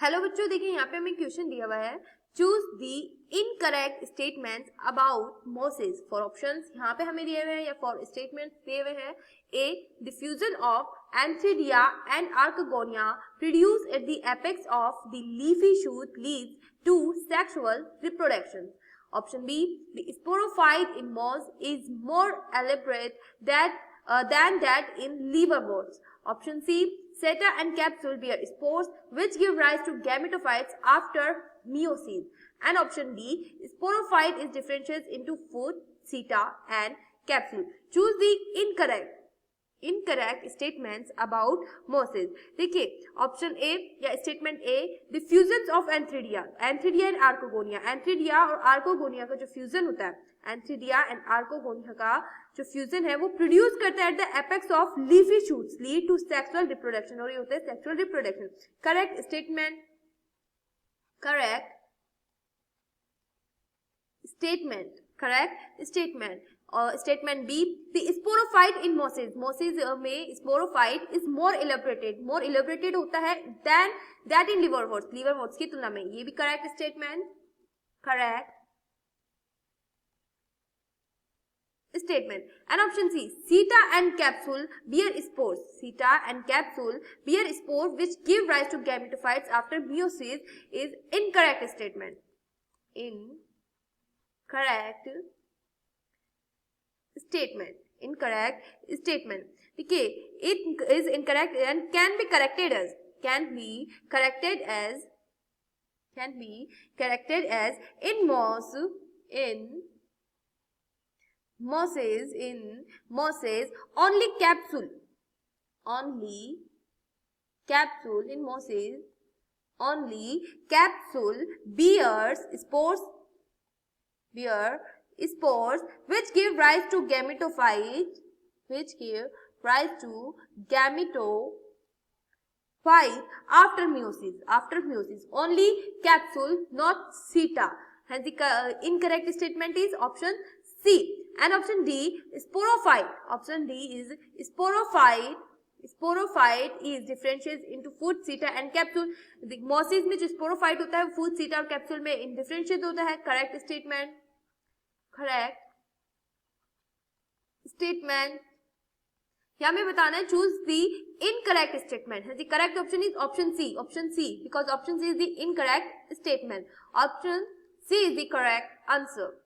Hello बच्चों, देखिए यहाँ पे हमें क्वेश्चन दिया हुआ है, choose the incorrect statements about Moses for options. यहाँ पे हमें दिए हुए हैं या फॉर स्टेटमेंट्स दिए हुए हैं। A, diffusion of antheridia and archegonia produce at the apex of the leafy shoot leads to sexual reproduction. Option B, the sporophyte in moss is more elaborate than that in liverworts. Option C, seta and capsule bear spores which give rise to gametophytes after meiosis. And option D, sporophyte is differentiates into foot, seta and capsule. Choose the incorrect statements about mosses. देखिए option A या statement A, diffusion of antheridia and archegonia. Antheridia और archegonia का जो fusion होता है, एंथ्रिडिया and आर्कोगोनिया का जो fusion है वो प्रोड्यूस करता है at the apex of leafy shoots lead to sexual reproduction, और ये होता है sexual reproduction. Correct statement, correct statement और statement B, the sporophyte in mosses. Mosses में स्पोरोफाइट इज मोर इलेबोरेटेड होता है देन दैट इन लिवरवर्ट्स की तुलना में। ये भी correct statement, correct statement. And option C, seta and capsule bear spores which give rise to gametophytes after meiosis is incorrect statement. Incorrect statement. देखिए, it is incorrect and can be corrected as in mosses only capsule in mosses only capsule bears spores which give rise to gametophyte after meiosis. Only capsule, not seta. Hence the incorrect statement is option C. And option D, sporophyte. Option D is sporophyte is differentiates into foot, seta and capsule. The mosses में जो sporophyte होता है foot, seta और capsule में differentiate होता है। correct statement, यहाँ में बताना है choose the incorrect statement. The correct option is option C because option C is the incorrect statement. Option C is the correct answer.